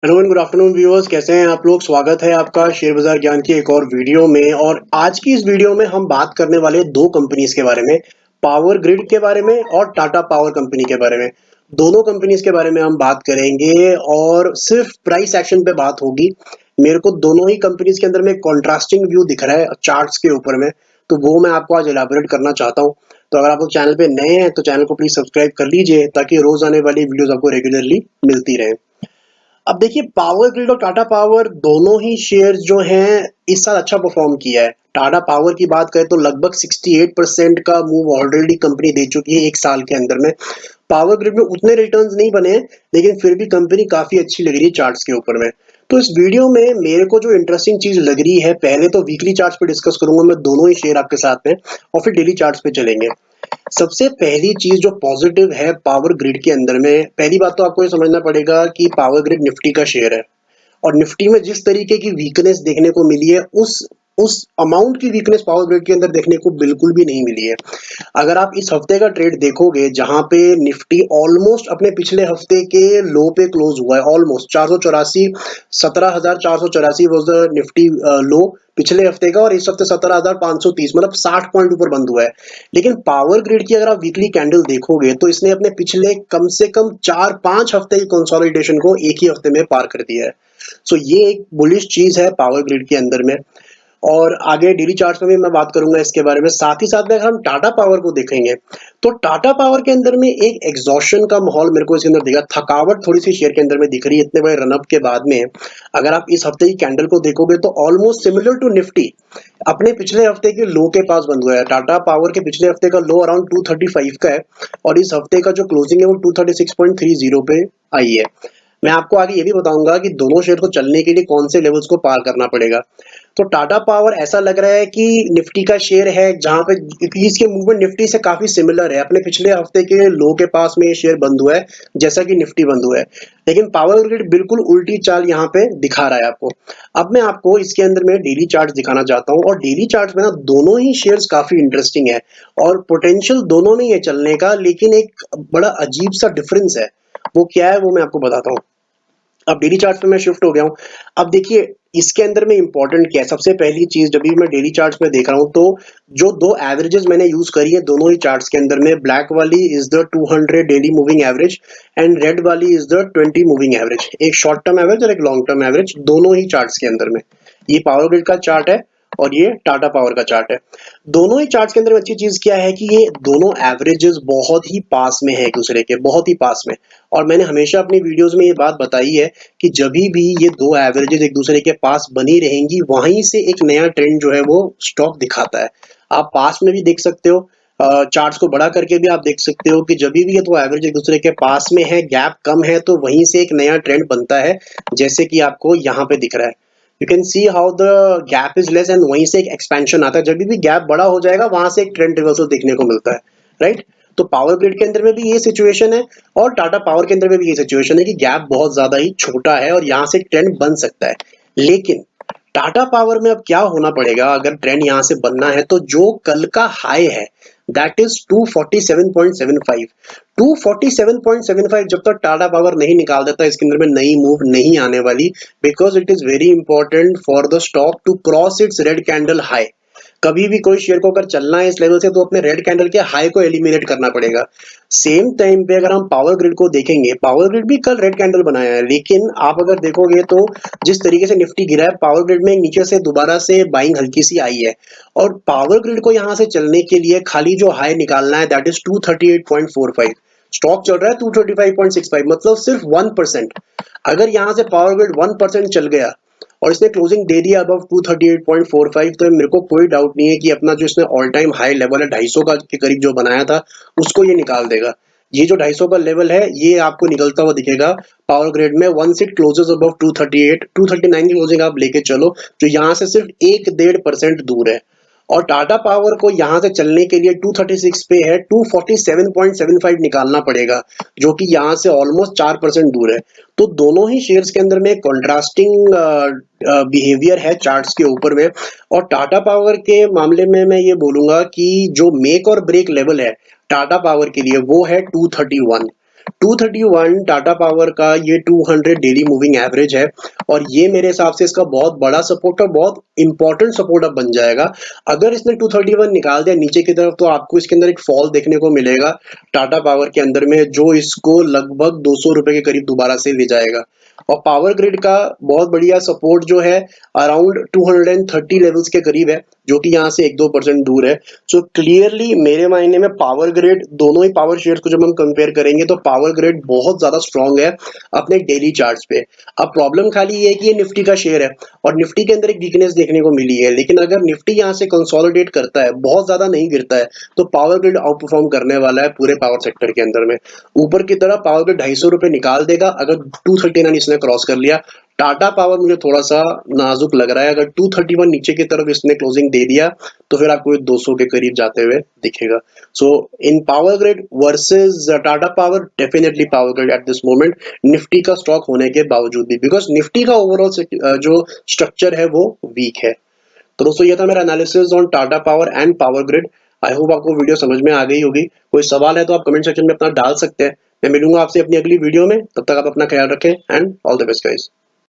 Hello and good afternoon viewers, कैसे हैं आप लोग। स्वागत है आपका शेयर बाजार ज्ञान की एक और वीडियो में। और आज की इस वीडियो में हम बात करने वाले दो कंपनीज के बारे में, पावर ग्रिड के बारे में और टाटा पावर कंपनी के बारे में। दोनों कंपनीज के बारे में हम बात करेंगे और सिर्फ प्राइस एक्शन पे बात होगी। मेरे को दोनों ही कंपनीज के अंदर में कॉन्ट्रास्टिंग व्यू दिख रहा है चार्ट्स के ऊपर में, तो वो मैं आपको आज एलाबोरेट करना चाहता हूँ। तो अगर आप लोग चैनल पे नए हैं तो चैनल को प्लीज सब्सक्राइब कर लीजिए ताकि रोज आने वाली वीडियोस आपको रेगुलरली मिलती रहे। अब देखिए, पावर ग्रिड और टाटा पावर दोनों ही शेयर्स जो हैं इस साल अच्छा परफॉर्म किया है। टाटा पावर की बात करें तो लगभग 68% का मूव ऑलरेडी कंपनी दे चुकी है एक साल के अंदर में। पावर ग्रिड में उतने रिटर्न्स नहीं बने हैं, लेकिन फिर भी कंपनी काफी अच्छी लग रही है चार्ट्स के ऊपर में। तो इस वीडियो में मेरे को जो इंटरेस्टिंग चीज लग रही है, पहले तो वीकली चार्ट्स पे डिस्कस करूंगा मैं दोनों ही शेयर आपके साथ में, और फिर डेली चार्ट्स पे चलेंगे। सबसे पहली चीज जो पॉजिटिव है पावर ग्रिड के अंदर में, पहली बात तो आपको ये समझना पड़ेगा कि पावर ग्रिड निफ्टी का शेयर है। और निफ्टी में जिस तरीके की वीकनेस देखने को मिली है, उस अमाउंट की वीकनेस पावर ग्रिड के अंदर देखने को बिल्कुल भी नहीं मिली है। अगर आप इस हफ्ते का ट्रेड देखोगे, जहां पे निफ्टी ऑलमोस्ट अपने पिछले हफ्ते के लो पे क्लोज हुआ है, ऑलमोस्ट 484, 17,484 वाज द निफ्टी लो पिछले हफ्ते का, और इस हफ्ते 17,530, मतलब 60 पॉइंट ऊपर बंद हुआ है। लेकिन पावर ग्रिड की अगर आप वीकली कैंडल देखोगे तो इसने अपने पिछले कम से कम 4-5 हफ्ते की कंसोलिडेशन को एक ही हफ्ते में पार कर दिया है। सो ये एक बुलिश चीज है पावर ग्रिड के अंदर में। और आगे डेली चार्ट्स में भी मैं बात करूंगा इसके बारे में। साथ ही साथ में अगर हम टाटा पावर को देखेंगे तो टाटा पावर के अंदर में एक एग्जॉशन का माहौल मेरे को इसके अंदर दिखा, थकावट थोड़ी सी शेयर के अंदर में दिख रही है इतने बड़े रनअप के बाद में। अगर आप इस हफ्ते की कैंडल को देखोगे तो ऑलमोस्ट सिमिलर टू निफ्टी अपने पिछले हफ्ते के लो के पास बंद हुआ है। टाटा पावर के पिछले हफ्ते का लो अराउंड 235 का है, और इस हफ्ते का जो क्लोजिंग है वो 236.30 पे आई है। मैं आपको आगे ये भी बताऊंगा कि दोनों शेयर को चलने के लिए कौन से लेवल्स को पार करना पड़ेगा। तो टाटा पावर ऐसा लग रहा है कि निफ्टी का शेयर है, जहां पे इसके मूवमेंट निफ्टी से काफी सिमिलर है। अपने पिछले हफ्ते के लो के पास में ये शेयर बंद हुआ है, जैसा कि निफ्टी बंद हुआ है। लेकिन पावर ग्रिड बिल्कुल उल्टी चाल यहाँ पे दिखा रहा है आपको। अब मैं आपको इसके अंदर में डेली चार्ट दिखाना चाहता हूँ, और डेली चार्ट में ना दोनों ही शेयर्स काफी इंटरेस्टिंग है, और पोटेंशियल दोनों में है चलने का। लेकिन एक बड़ा अजीब सा डिफरेंस है, वो क्या है वो मैं आपको बताता हूँ। अब डेली चार्ट पे मैं शिफ्ट हो गया हूँ। अब देखिए, इसके अंदर में इंपॉर्टेंट क्या है। सबसे पहली चीज, जब भी मैं डेली चार्ट्स में देख रहा हूँ तो जो दो एवरेजेस मैंने यूज करी है दोनों ही चार्ट्स के अंदर में, ब्लैक वाली is the 200 daily moving average, and red वाली इज द 20 मूविंग एवरेज। एक शॉर्ट टर्म एवरेज और एक लॉन्ग टर्म एवरेज दोनों ही चार्ट्स के अंदर में। ये पावर ग्रिड का चार्ट है और ये टाटा पावर का चार्ट है। दोनों ही चार्ट्स के अंदर अच्छी चीज क्या है कि ये दोनों एवरेजेस बहुत ही पास में है एक दूसरे के, बहुत ही पास में। और मैंने हमेशा अपनी वीडियोस में ये बात बताई है कि जब भी ये दो एवरेजेस एक दूसरे के पास बनी रहेंगी, वहीं से एक नया ट्रेंड जो है वो स्टॉक दिखाता है। आप पास में भी देख सकते हो, चार्ट्स को बड़ा करके भी आप देख सकते हो कि जब भी ये दो एवरेज एक दूसरे के पास में है, गैप कम है, तो वहीं से एक नया ट्रेंड बनता है, जैसे कि आपको यहाँ पे दिख रहा है। You can see how the gap is less, and वहीं से एक एक्सपेंशन आता है। जब भी गैप बड़ा हो जाएगा, वहां से एक ट्रेंड रिवर्सल देखने को मिलता है, राइट। तो पावर ग्रिड के अंदर में भी ये सिचुएशन है, और टाटा पावर के अंदर में भी ये सिचुएशन है कि गैप बहुत ज्यादा ही छोटा है और यहाँ से एक ट्रेंड बन सकता है। लेकिन टाटा पावर में अब क्या होना पड़ेगा, अगर ट्रेंड यहाँ से बनना है तो जो कल का हाई है दैट इज 247.75। 247.75 जब तक टाटा पावर नहीं निकाल देता, इसके अंदर में नई मूव नहीं आने वाली। Because it is very important for the stock to cross its red candle high. कभी भी कोई शेयर को अगर चलना है इस लेवल से, तो अपने रेड कैंडल के हाई को एलिमिनेट करना पड़ेगा। सेम टाइम पे अगर हम पावर ग्रिड को देखेंगे, पावर ग्रिड भी कल रेड कैंडल बनाया है, लेकिन आप अगर देखोगे तो जिस तरीके से निफ्टी गिरा है, पावर ग्रिड में नीचे से दोबारा से बाइंग हल्की सी आई है। और पावर ग्रिड को यहाँ से चलने के लिए खाली जो हाई निकालना है दैट इज 238.45। स्टॉक चल रहा है 235.65, मतलब सिर्फ 1%। अगर यहाँ से पावर ग्रिड 1% चल गया और इसने क्लोजिंग दे दिया अबव 238.45, तो मेरे को कोई डाउट नहीं है कि अपना जो इसने ऑल टाइम हाई लेवल है 250 का के करीब जो बनाया था, उसको ये निकाल देगा। ये जो 250 का लेवल है ये आपको निकलता हुआ दिखेगा पावर ग्रिड में। वंस इट क्लोजेस अबव 238, 239 की क्लोजिंग आप लेके चलो, जो यहाँ से सिर्फ 1-1.5% दूर है। और टाटा पावर को यहाँ से चलने के लिए 236 पे है, 247.75 निकालना पड़ेगा, जो कि यहाँ से ऑलमोस्ट 4% दूर है। तो दोनों ही शेयर्स के अंदर में कंट्रास्टिंग बिहेवियर है चार्ट्स के ऊपर में। और टाटा पावर के मामले में मैं ये बोलूंगा कि जो मेक और ब्रेक लेवल है टाटा पावर के लिए वो है 231। 231 टाटा पावर का ये 200 डेली मूविंग एवरेज है और ये मेरे हिसाब से इसका बहुत बड़ा सपोर्ट और बहुत इंपॉर्टेंट सपोर्ट अब बन जाएगा। अगर इसने 231 निकाल दिया नीचे की तरफ तो आपको इसके अंदर एक फॉल देखने को मिलेगा टाटा पावर के अंदर में, जो इसको लगभग 200 रुपए के करीब दोबारा से ले जाएगा। और पावर ग्रिड का बहुत बढ़िया सपोर्ट जो है अराउंड 230 लेवल्स के करीब है, जो कि यहाँ से 1-2% दूर है। सो क्लियरली मेरे मायने में पावर ग्रिड, दोनों ही पावर शेयर्स को जब हम कंपेयर करेंगे तो पावर ग्रिड बहुत ज्यादा स्ट्रांग है अपने डेली चार्ट्स पे। अब प्रॉब्लम खाली ये है कि ये निफ्टी का शेयर है और निफ्टी के अंदर एक वीकनेस देखने को मिली है, लेकिन अगर निफ्टी यहाँ से कंसोलिडेट करता है, बहुत ज्यादा नहीं गिरता है, तो पावर ग्रिड आउट परफॉर्म करने वाला है पूरे पावर सेक्टर के अंदर में। ऊपर की तरफ पावर ग्रिड 250 रुपए निकाल देगा अगर 239 इसने क्रॉस कर लिया। टाटा पावर मुझे थोड़ा सा नाजुक लग रहा है, अगर 231 नीचे की तरफ इसने क्लोजिंग दे दिया तो फिर आपको 200 के करीब जाते हुए दिखेगा। So in Power Grid versus Tata Power, definitely Power Grid at this moment, Nifty का स्टॉक होने के बावजूद भी, बिकॉज निफ्टी का ओवरऑल जो स्ट्रक्चर है वो वीक है। तो दोस्तों ये था मेरा analysis on Tata Power and Power Grid. I hope आपको वीडियो समझ में आ गई होगी। कोई सवाल है तो आप कमेंट सेक्शन में अपना डाल सकते हैं। मैं मिलूंगा आपसे अपनी अगली वीडियो में, तब तक आप अपना ख्याल रखें and all the best guys.